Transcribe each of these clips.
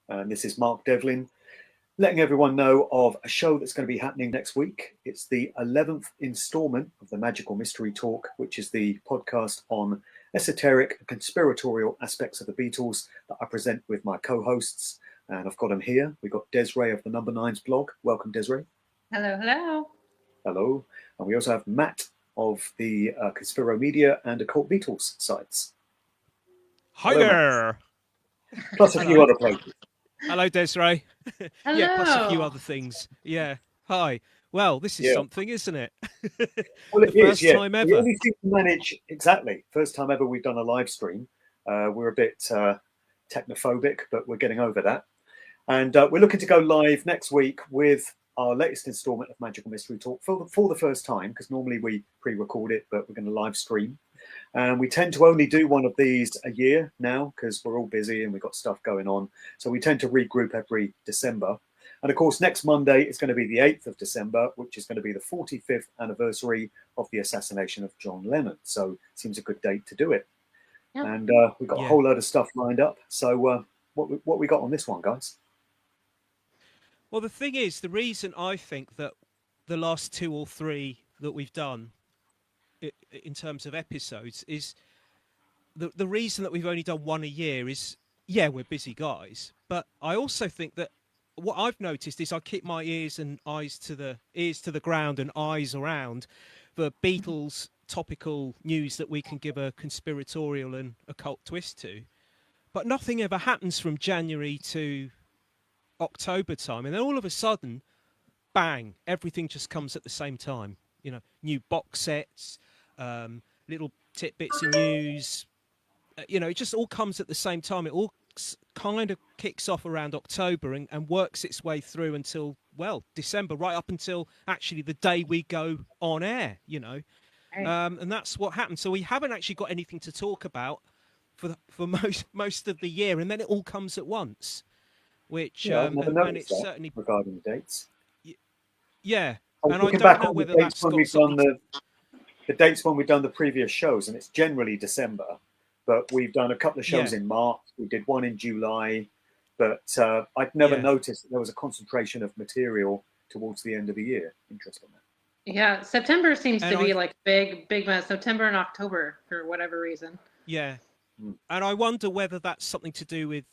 And this is Mark Devlin, letting everyone know of a show that's going to be happening next week. It's the 11th installment of the Magical Mystery Talk, which is the podcast on esoteric and conspiratorial aspects of the Beatles that I present with my co-hosts. And I've got them here. We've got Desiree of the Number Nines blog. Welcome, Desiree. Hello, hello. Hello. And we also have Matt of the Conspiro Media and Occult Beatles sites. Hi Hello, there. Matt. Plus a few other places. Hello, Desiree. Hello. Yeah, plus a few other things. Yeah. Hi. Well, this is something, isn't it? Well, it the is, first yeah. time ever. We only seem to manage, exactly. First time ever we've done a live stream. We're a bit technophobic, but we're getting over that. And we're looking to go live next week with our latest installment of Magical Mystery Talk for the first time, because normally we pre-record it, but we're going to live stream. And we tend to only do one of these a year now because we're all busy and we've got stuff going on. So we tend to regroup every December. And of course, next Monday is going to be the 8th of December, which is going to be the 45th anniversary of the assassination of John Lennon. So it seems a good date to do it. Yeah. And we've got a whole load of stuff lined up. So what we got on this one, guys? Well, the thing is, the reason I think that the last 2 or 3 that we've done in terms of episodes is the reason that we've only done one a year is, yeah, we're busy guys. But I also think that what I've noticed is I keep my ears to the ground and eyes around for Beatles topical news that we can give a conspiratorial and occult twist to. But nothing ever happens from January to October time, and then all of a sudden, bang, everything just comes at the same time. You know, new box sets, little tidbits of news. You know, it just all comes at the same time. It all kind of kicks off around October and works its way through until, well, December, right up until actually the day we go on air, you know. And that's what happened. So we haven't actually got anything to talk about for most of the year, and then it all comes at once. Which I've never and it's that certainly regarding dates. Yeah, and I don't know whether that's when we've done the dates when we've done the previous shows, and it's generally December. But we've done a couple of shows in March. We did one in July, but I'd never noticed that there was a concentration of material towards the end of the year. Interesting. Yeah, September seems to be like big month. September and October for whatever reason. Yeah, and I wonder whether that's something to do with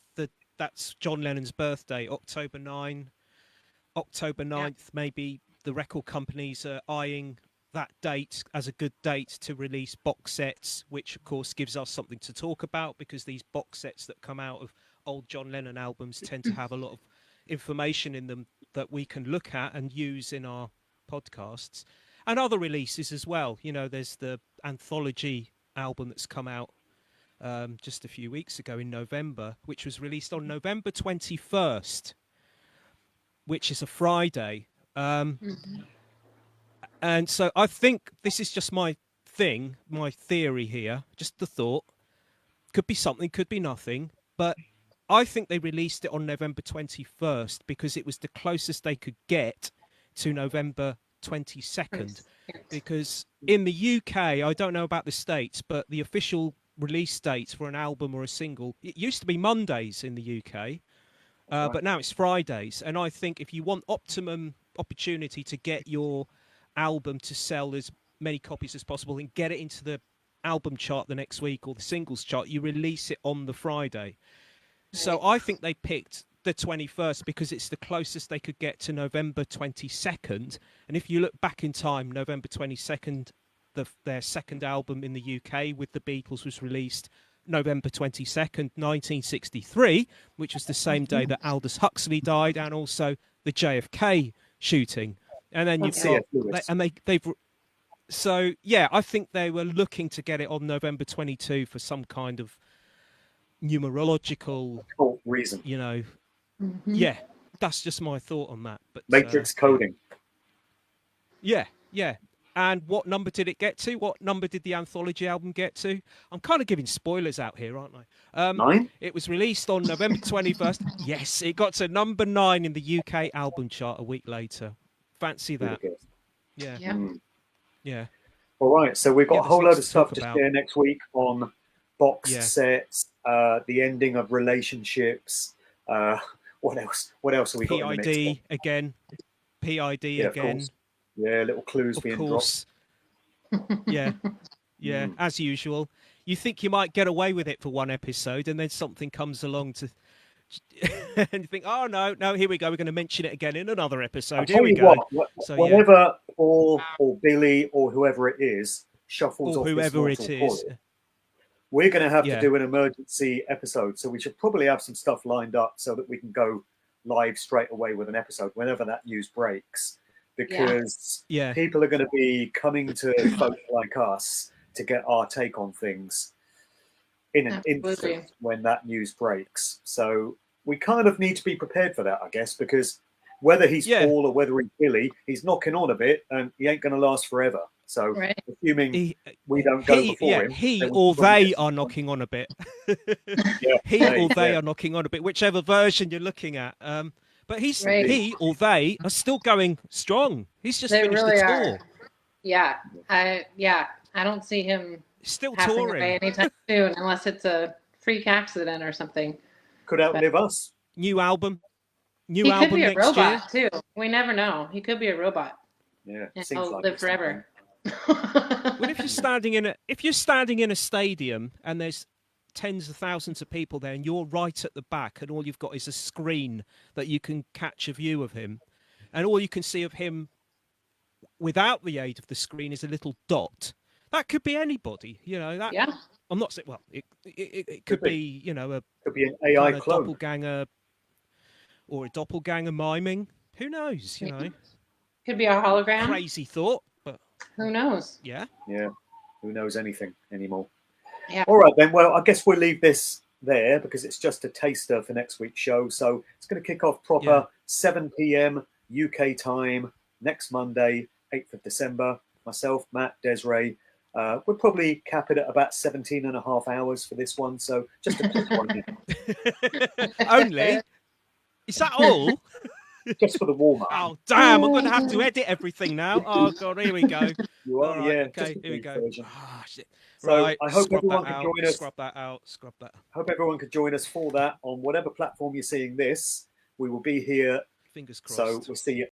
that's John Lennon's birthday, October 9th. Maybe the record companies are eyeing that date as a good date to release box sets, which of course gives us something to talk about, because these box sets that come out of old John Lennon albums tend to have a lot of information in them that we can look at and use in our podcasts, and other releases as well. You know, there's the anthology album that's come out just a few weeks ago in November, which was released on November 21st, which is a Friday. And so I think this is just my theory here, just the thought. Could be something, could be nothing. But I think they released it on November 21st because it was the closest they could get to November 22nd. Because in the UK, I don't know about the States, but the official release dates for an album or a single, it used to be Mondays in the UK, but now it's Fridays. And I think if you want optimum opportunity to get your album to sell as many copies as possible and get it into the album chart the next week or the singles chart, you release it on the Friday. So I think they picked the 21st because it's the closest they could get to November 22nd. And if you look back in time, November 22nd, their second album in the UK with the Beatles was released November 22nd, 1963, which was the same day that Aldous Huxley died, and also the JFK shooting. And then you've got, and they've, so yeah, I think they were looking to get it on November 22 for some kind of numerological reason. You know, yeah, that's just my thought on that. But matrix coding. Yeah. And what number did it get to? What number did the anthology album get to? I'm kind of giving spoilers out here, aren't I? 9? It was released on November 21st. Yes, it got to number 9 in the UK album chart a week later. Fancy that. Yeah. Yeah. All right. So we've got a whole load of stuff to share next week on box sets, the ending of relationships, What else? What else have we got in the next one? PID again. PID Yeah, of again. course. Yeah, little clues Of being course. Yeah. Yeah, as usual. You think you might get away with it for one episode, and then something comes along to, and you think, oh no, here we go. We're going to mention it again in another episode. I'll Here tell we you go. what, So whenever or Billy or whoever it is shuffles or off whoever this it mortal is, coil, we're going to have Yeah. to do an emergency episode. So we should probably have some stuff lined up so that we can go live straight away with an episode whenever that news breaks, because Yeah. people are going to be coming to folk like us to get our take on things in an instant when that news breaks. So we kind of need to be prepared for that, I guess, because whether he's Paul or whether he's Billy, he's knocking on a bit and he ain't going to last forever. So assuming we don't go before him. He or they are knocking on a bit. He or they are knocking on a bit, whichever version you're looking at. But he or they are still going strong. He's just finished the tour. Yeah. I don't see him still passing touring away anytime soon, unless it's a freak accident or something. Could outlive us. New album. He could be a robot too. We never know. He could be a robot. Yeah, and he'll live forever. Well, if you're standing in a stadium and there's tens of thousands of people there, and you're right at the back, and all you've got is a screen that you can catch a view of him, and all you can see of him without the aid of the screen is a little dot. That could be anybody, you know. That I'm not saying. Well, it could be, you know, could be an AI clone, doppelganger, or a doppelganger miming. Who knows? You know, could be a hologram. Crazy thought, but who knows? Yeah. Who knows anything anymore? Yeah. All right then. Well, I guess we'll leave this there because it's just a taster for next week's show. So it's going to kick off proper 7 p.m. UK time next Monday, 8th of December. Myself, Matt, Desiree. We'll probably cap it at about 17 and a half hours for this one. So just a quick one. Only? Is that all? Just for the warm-up. Oh, damn. I'm going to have to edit everything now. Oh, God, here we go. You are, right, yeah. Okay, here we go. Oh, shit. So right, I hope everyone can join us. Scrub that out. Hope everyone could join us for that on whatever platform you're seeing this. We will be here. Fingers crossed. So we'll see you